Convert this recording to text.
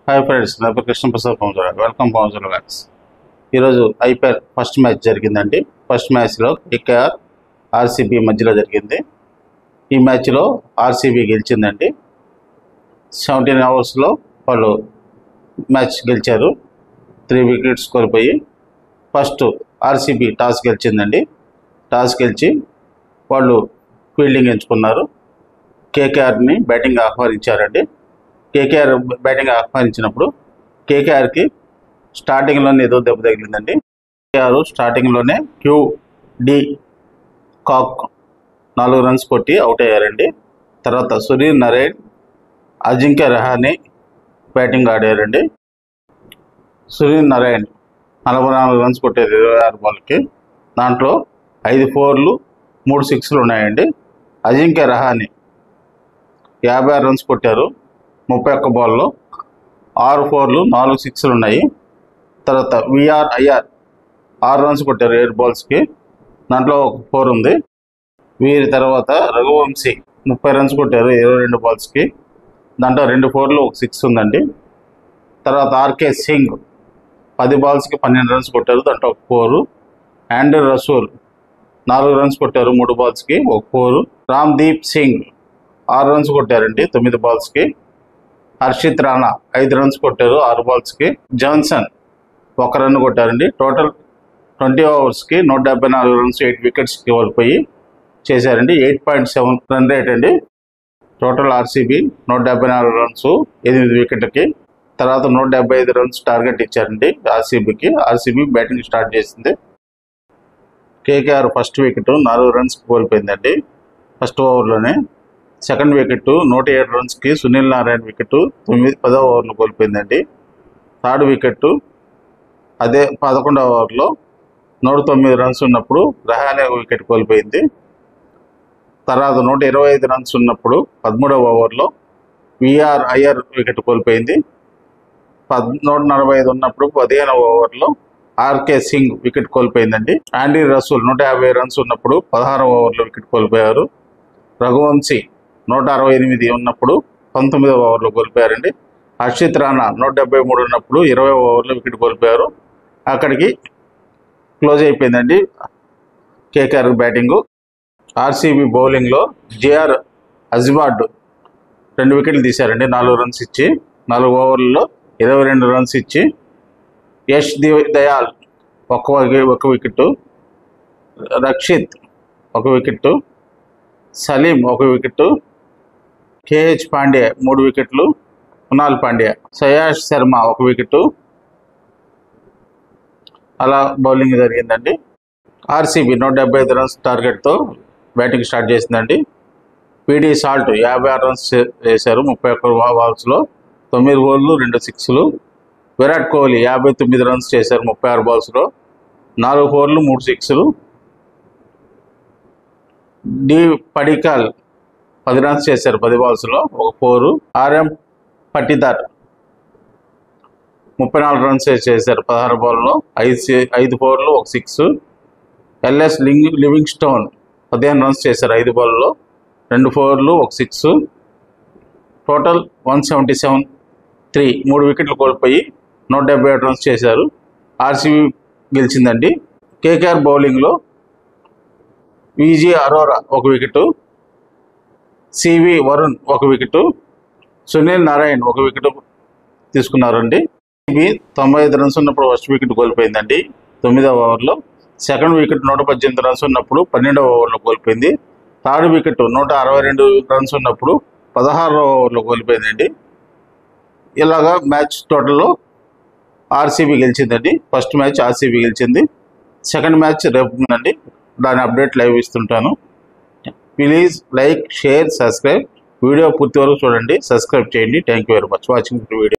Hi friends, నా పేరు Krishnaprasad Pounjara. Welcome Pounjara వ్యాక్స్. ఈరోజు ఐపీఎల్ ఫస్ట్ మ్యాచ్ జరిగిందండి. ఫస్ట్ మ్యాచ్లో కేకేఆర్ ఆర్సీబీ మధ్యలో జరిగింది. ఈ మ్యాచ్లో ఆర్సీబీ గెలిచిందండి. 17 అవర్స్లో వాళ్ళు మ్యాచ్ గెలిచారు. 3 వికెట్స్ కోల్పోయి ఫస్ట్ ఆర్సీబీ టాస్ గెలిచిందండి. టాస్ గెలిచి వాళ్ళు ఫీల్డింగ్ ఎంచుకున్నారు. కేకేఆర్ని బ్యాటింగ్ ఆహ్వానించారండి. కేకేఆర్ బ్యాటింగ్ ఆహ్వానించినప్పుడు కేకేఆర్కి స్టార్టింగ్లోనే ఏదో దెబ్బ తగిలిందండి. కేకేఆర్ స్టార్టింగ్లోనే QD కాక్ 4 రన్స్ కొట్టి అవుట్ అయ్యారండి. తర్వాత సునీల్ నారాయణ్, అజింక్య రహానే బ్యాటింగ్ ఆడారండి. సునీల్ నారాయణ్ 44 రన్స్ కొట్టారు 26 బాల్కి. దాంట్లో 5 4లు 3 6లు ఉన్నాయండి. అజింక్య రహానే 56 రన్స్ కొట్టారు 31 బాల్లో. 6 4లు 4 6లు ఉన్నాయి. తర్వాత అయ్యర్ 6 రన్స్ కొట్టారు 7 బాల్స్కి. దాంట్లో 1 4 ఉంది. వీరి తర్వాత రఘువంశీ 30 రన్స్ కొట్టారు 22 బాల్స్కి. దాంట్లో 2 4లు 1 6 ఉందండి. తర్వాత ఆర్కే సింగ్ 10 బాల్స్కి 12 రన్స్ కొట్టారు, దాంట్లో 1 4. ఆండ్రే రసూల్ 4 రన్స్ కొట్టారు 3 బాల్స్కి, 1 4. రామ్దీప్ సింగ్ 6 రన్స్ కొట్టారండి 9 బాల్స్కి. హర్షిత్ రాణా 5 రన్స్ కొట్టారు 6 బాల్స్కి. జాన్సన్ 1 రన్ కొట్టారండి. టోటల్ 20 ఓవర్స్కి 174 రన్స్ 8 వికెట్స్కి కోల్పోయి చేశారండి. 8.7 రన్ రేట్ అండి. టోటల్ ఆర్సీబీ 174 రన్స్ 8 వికెట్లకి. తర్వాత 175 రన్స్ టార్గెట్ ఇచ్చారండి ఆర్సీబీకి. ఆర్సీబీ బ్యాటింగ్ స్టార్ట్ చేసింది. కేకేఆర్ ఫస్ట్ వికెట్ 4 రన్స్కి కోల్పోయిందండి ఫస్ట్ ఓవర్లోనే. సెకండ్ వికెట్ 107 రన్స్కి సునీల్ నారాయణ్ వికెట్ 10వ ఓవర్లో కోల్పోయిందండి. థర్డ్ వికెట్ అదే 11వ ఓవర్లో 109 రన్స్ ఉన్నప్పుడు రహానే వికెట్ కోల్పోయింది. తర్వాత 125 రన్స్ ఉన్నప్పుడు 13వ ఓవర్లో అయ్యర్ వికెట్ కోల్పోయింది. 145 ఉన్నప్పుడు 15వ ఓవర్లో ఆర్కే సింగ్ వికెట్ కోల్పోయిందండి. ఆండ్రే రసూల్ 150 రన్స్ ఉన్నప్పుడు 16వ ఓవర్లో వికెట్ కోల్పోయారు. రఘువంశీ 168 ఉన్నప్పుడు 19వ ఓవర్లో కోల్పోయారండి. హర్షిత్ రాణా 173 ఉన్నప్పుడు 20వ ఓవర్లో వికెట్ కోల్పోయారు. అక్కడికి క్లోజ్ అయిపోయిందండి కేకేఆర్ బ్యాటింగు. ఆర్సీబీ బౌలింగ్లో జేఆర్ అజ్బార్డ్ 2 వికెట్లు తీశారండి 4 రన్స్ ఇచ్చి. 4 ఓవర్లలో 22 రన్స్ ఇచ్చి. Yash Dayal 1 wicket. Rakshit 1 wicket. Saleem 1 wicket. KH Pandya 3 వికెట్లు. కునాల్ పాండ్యా, సయాష్ శర్మ 1 వికెట్. అలా బౌలింగ్ జరిగిందండి. ఆర్సీబీ 175 రన్స్ టార్గెట్తో బ్యాటింగ్ స్టార్ట్ చేసిందండి. పీడీ సాల్ట్ 56 రన్స్ చేశారు 31 బాల్స్లో. 9 4లు 2 6లు. విరాట్ కోహ్లీ 59 రన్స్ చేశారు 36 బాల్స్లో. 4 4లు 3 6లు. డి పడికల్ 10 రన్స్ చేశారు 10 బాల్స్లో, 1 4. RM పట్టిదార్ 34 రన్స్ చేశారు 16 బాల్లో, 5 4లు 1 6. LS లివింగ్ స్టోన్ 15 రన్స్ చేశారు 5 బాల్లో, 2 4లు 1 6. టోటల్ 177 3 వికెట్లు కోల్పోయి 177 రన్స్ చేశారు. ఆర్సీబీ గెలిచిందండి. కేకేఆర్ బౌలింగ్లో విజీ Arora 1 wicket. CV Varun 1 wicket. Sunil Narayan 1 wicket తీసుకున్నారండి. ఇవి 95 రన్స్ ఉన్నప్పుడు ఫస్ట్ వికెట్ కోల్పోయిందండి 9వ ఓవర్లో. సెకండ్ వికెట్ 118 రన్స్ ఉన్నప్పుడు 12వ ఓవర్లో కోల్పోయింది. థర్డ్ వికెట్ 162 రన్స్ ఉన్నప్పుడు 16వ ఓవర్లో కోల్పోయిందండి. ఇలాగా మ్యాచ్ టోటల్లో ఆర్సీబీ గెలిచిందండి. ఫస్ట్ మ్యాచ్ ఆర్సీబీ గెలిచింది. సెకండ్ మ్యాచ్ రేపు ఉందండి. దాని అప్డేట్ లైవ్ ఇస్తుంటాను. Please like, share, subscribe. Video పూర్తి వరకు చూడండి, సబ్స్క్రైబ్ చేయండి. Thank you very much watching video.